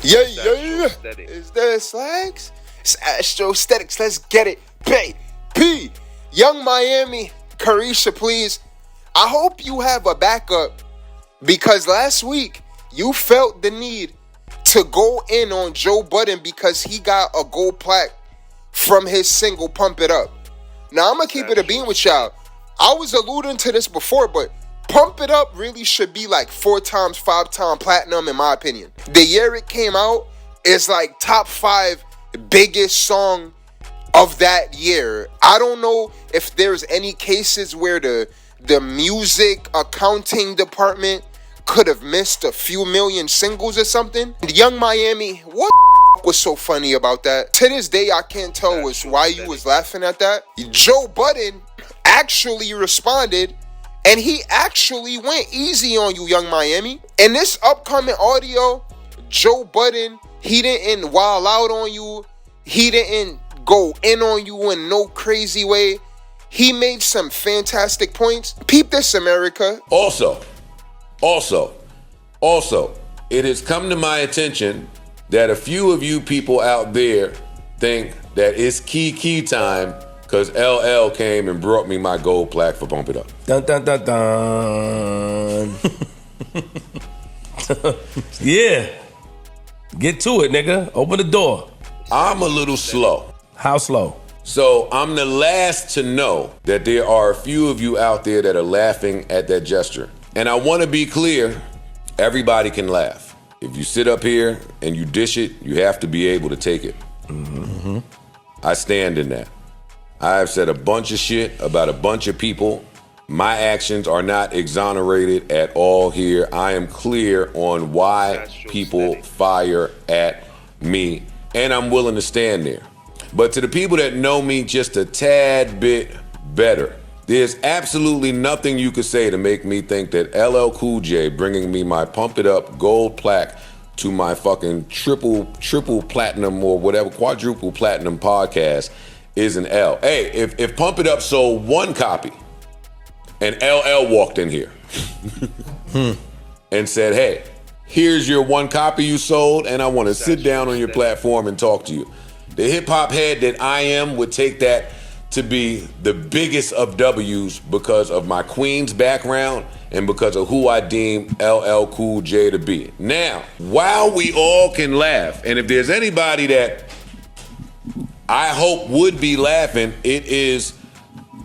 Yeah. Is there slacks? It's Astrostetics. Let's get it. P. Young Miami. Caresha, please. I hope you have a backup because last week you felt the need to go in on Joe Budden because he got a gold plaque from his single Pump It Up. Now, I'm going to keep it a bean with y'all. I was alluding to this before, but Pump It Up really should be like 4 times, 5 times platinum in my opinion. The year it came out is like top 5 biggest song of that year. I don't know if there's any cases where the music accounting department could have missed a few million singles or something. Young Miami, what was so funny about that? To this day, I can't tell why you was laughing at that. Joe Budden actually responded, and he actually went easy on you, Young Miami. In this upcoming audio, Joe Budden, he didn't wild out on you. He didn't go in on you in no crazy way. He made some fantastic points. Peep this, America. Also, it has come to my attention that a few of you people out there think that it's key time because LL came and brought me my gold plaque for Pump It Up. Dun, dun, dun, dun. Yeah. Get to it, nigga. Open the door. I'm a little slow. How slow? So I'm the last to know that there are a few of you out there that are laughing at that gesture. And I want to be clear, everybody can laugh. If you sit up here and you dish it, you have to be able to take it. Mm-hmm. I stand in that. I have said a bunch of shit about a bunch of people. My actions are not exonerated at all here. I am clear on why people fire at me, and I'm willing to stand there. But to the people that know me just a tad bit better, there's absolutely nothing you could say to make me think that LL Cool J bringing me my Pump It Up gold plaque to my fucking triple platinum or whatever, quadruple platinum podcast is an L. Hey, if Pump It Up sold 1 copy and LL walked in here and said, hey, here's your 1 copy you sold and I want to sit down on your platform and talk to you. The hip-hop head that I am would take that to be the biggest of W's because of my Queens background and because of who I deem LL Cool J to be. Now, while we all can laugh, and if there's anybody that I hope would be laughing, it is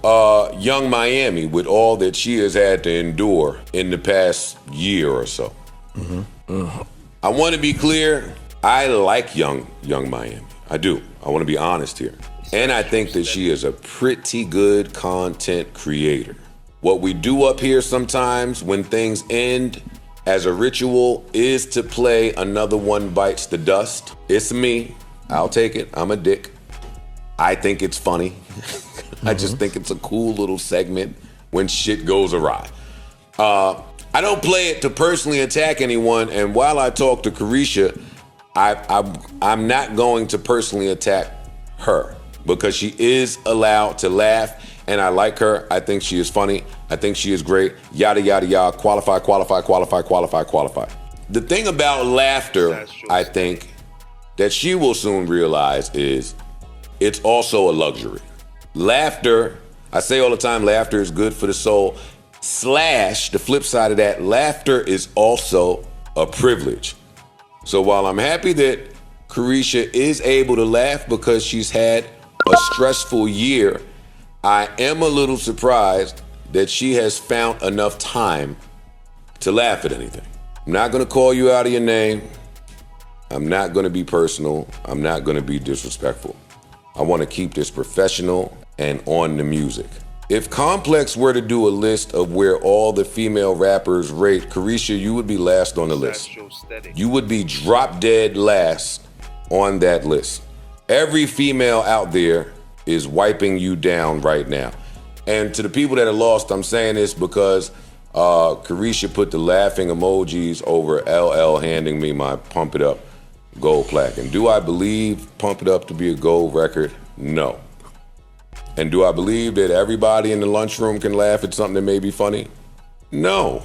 Young Miami with all that she has had to endure in the past year or so. Mm-hmm. Mm-hmm. I want to be clear, I like Young Miami. I do. I want to be honest here. And I think that she is a pretty good content creator. What we do up here sometimes when things end as a ritual is to play Another One Bites the Dust. It's me. I'll take it. I'm a dick. I think it's funny. Mm-hmm. I just think it's a cool little segment when shit goes awry. I don't play it to personally attack anyone. And while I talk to Caresha, I'm not going to personally attack her because she is allowed to laugh and I like her. I think she is funny. I think she is great. Yada, yada, yada. Qualify. The thing about laughter, I think, that she will soon realize is it's also a luxury. Laughter, I say all the time, laughter is good for the soul. / the flip side of that, laughter is also a privilege. So while I'm happy that Caresha is able to laugh because she's had a stressful year, I am a little surprised that she has found enough time to laugh at anything. I'm not going to call you out of your name. I'm not going to be personal. I'm not going to be disrespectful. I want to keep this professional and on the music. If Complex were to do a list of where all the female rappers rate, Caresha, you would be last on the list. You would be drop dead last on that list. Every female out there is wiping you down right now. And to the people that are lost, I'm saying this because Caresha put the laughing emojis over LL handing me my Pump It Up gold plaque. And do I believe Pump It Up to be a gold record? No. And do I believe that everybody in the lunchroom can laugh at something that may be funny? No.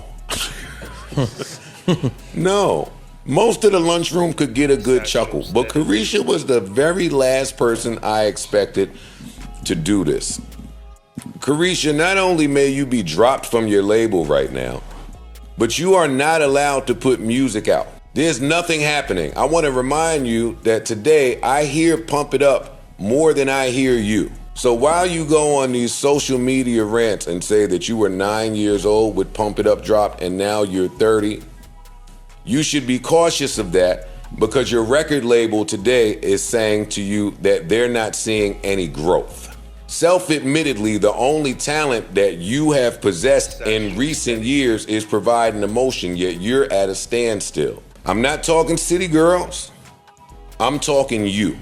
No. Most of the lunchroom could get a good chuckle, but Caresha was the very last person I expected to do this. Caresha, not only may you be dropped from your label right now, but you are not allowed to put music out. There's nothing happening. I want to remind you that today I hear Pump It Up more than I hear you. So while you go on these social media rants and say that you were 9 years old with Pump It Up drop and now you're 30, you should be cautious of that because your record label today is saying to you that they're not seeing any growth. Self-admittedly, the only talent that you have possessed in recent years is providing emotion, yet you're at a standstill. I'm not talking city girls. I'm talking you.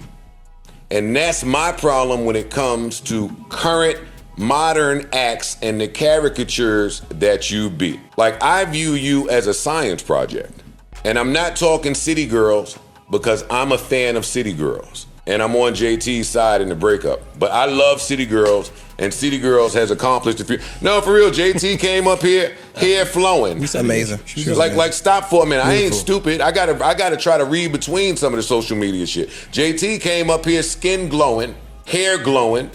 And that's my problem when it comes to current modern acts and the caricatures that you be. Like, I view you as a science project. And I'm not talking city girls because I'm a fan of city girls. And I'm on JT's side in the breakup. But I love City Girls, and City Girls has accomplished a few. No, for real, JT came up here, hair flowing. She's amazing. Like, stop for a minute. I ain't stupid. I gotta try to read between some of the social media shit. JT came up here, skin glowing, hair glowing,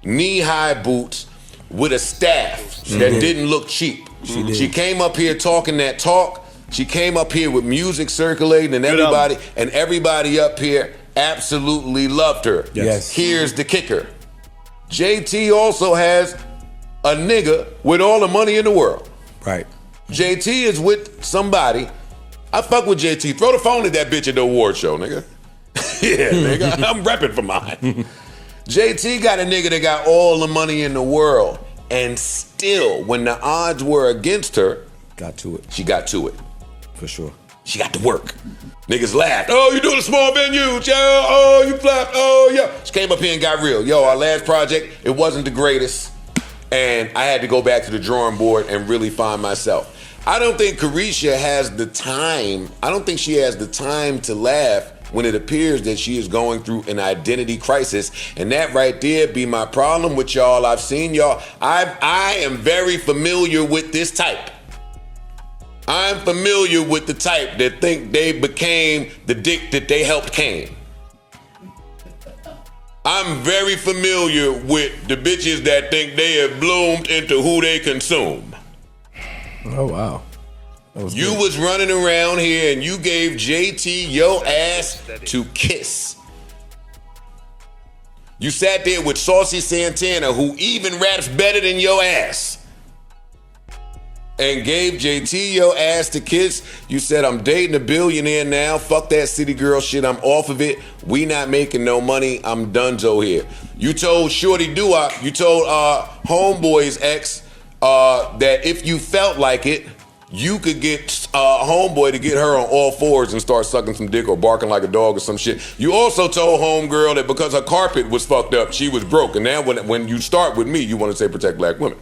knee-high boots, with a staff that didn't look cheap. She came up here talking that talk. She came up here with music circulating, and everybody up here absolutely loved her. Yes. Here's the kicker. JT also has a nigga with all the money in the world. Right. JT is with somebody. I fuck with JT. Throw the phone at that bitch at the award show, nigga. Yeah, nigga. I'm repping for mine. JT got a nigga that got all the money in the world. And still, when the odds were against her, she got to it. For sure. She got to work. Niggas laughed. Oh, you doing a small venue, yo. Oh, you flopped. Oh, yo. She came up here and got real. Yo, our last project, it wasn't the greatest. And I had to go back to the drawing board and really find myself. I don't think Caresha has the time. I don't think she has the time to laugh when it appears that she is going through an identity crisis. And that right there be my problem with y'all. I've seen y'all. I am very familiar with this type. I'm familiar with the type that think they became the dick that they helped came. I'm very familiar with the bitches that think they have bloomed into who they consume. Oh, wow. You was running around here and you gave JT your ass to kiss. You sat there with Saucy Santana, who even raps better than your ass, and gave JT your ass to kiss. You said, I'm dating a billionaire now. Fuck that city girl shit. I'm off of it. We not making no money. I'm donezo here. You told Shorty Doo-Wop, you told Homeboy's ex that if you felt like it, you could get Homeboy to get her on all fours and start sucking some dick or barking like a dog or some shit. You also told Homegirl that because her carpet was fucked up, she was broke. And now when you start with me, you want to say protect black women.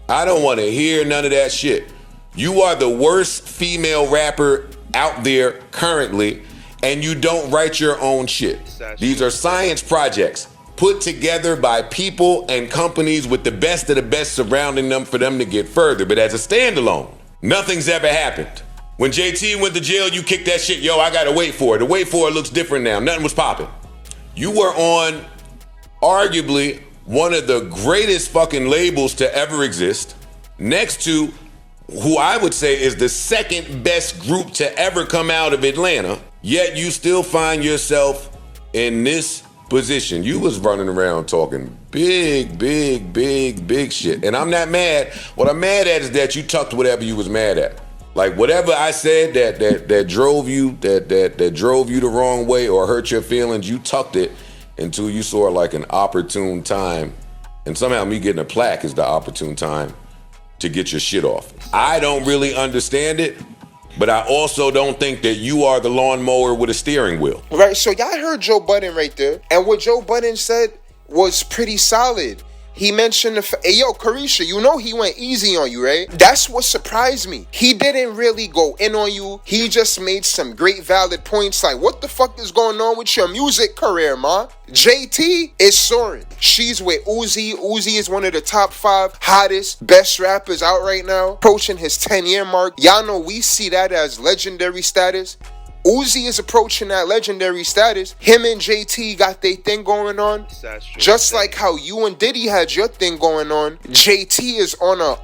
I don't want to hear none of that shit. You are the worst female rapper out there currently, and you don't write your own shit. These are science projects put together by people and companies with the best of the best surrounding them for them to get further. But as a standalone, nothing's ever happened. When JT went to jail, you kicked that shit. Yo, I gotta wait for it. The wait for it looks different now. Nothing was popping. You were on arguably one of the greatest fucking labels to ever exist, next to who I would say is the second best group to ever come out of Atlanta, yet you still find yourself in this position. You was running around talking big shit. And I'm not mad. What I'm mad at is that you tucked whatever you was mad at. Like whatever I said that drove you the wrong way or hurt your feelings, you tucked it until you saw like an opportune time. And somehow me getting a plaque is the opportune time to get your shit off. I don't really understand it, but I also don't think that you are the lawnmower with a steering wheel. Right, so y'all heard Joe Budden right there. And what Joe Budden said was pretty solid. he mentioned hey, yo, Caresha, you know he went easy on you, right? That's what surprised me. He didn't really go in on you. He just made some great valid points like, what the fuck is going on with your music career, ma? JT is soaring. She's with Uzi. Uzi is one of the top 5 hottest, best rappers out right now, approaching his 10-year mark. Y'all know we see that as legendary status. Uzi is approaching that legendary status. Him and JT got their thing going on. Just like how you and Diddy had your thing going on, JT is on a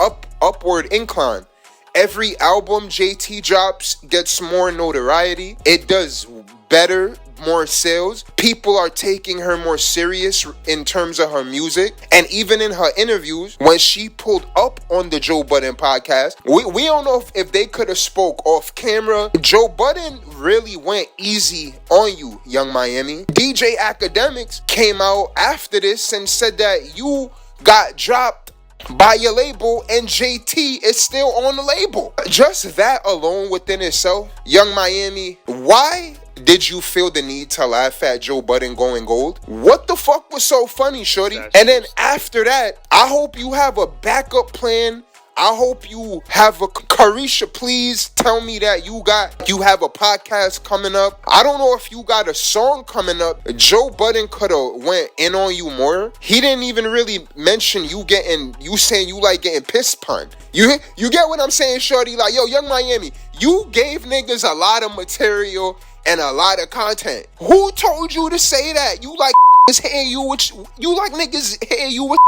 upward incline. Every album JT drops gets more notoriety. It does better, more sales. People are taking her more serious in terms of her music. And even in her interviews, when she pulled up on the Joe Budden podcast, we don't know if they could have spoke off camera. Joe Budden really went easy on you, Young Miami. DJ Akademiks came out after this and said that you got dropped by your label and JT is still on the label. Just that alone within itself, Young Miami, why did you feel the need to laugh at Joe Budden going gold? What the fuck was so funny, shorty? And then after that, I hope you have a backup plan. I hope you have a Caresha, please tell me that you have a podcast coming up. I don't know if you got a song coming up. Joe Budden could have went in on you more. He didn't even really mention you saying you like getting piss pun. You get what I'm saying, shorty? Like, yo, Young Miami, you gave niggas a lot of material and a lot of content. Who told you to say that? You like niggas hitting you with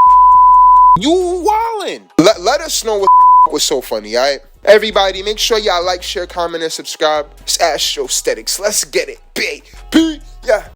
you wildin'. Let us know what was so funny, alright? Everybody, make sure y'all like, share, comment, and subscribe. It's Astrostetics. Let's get it. P. Yeah.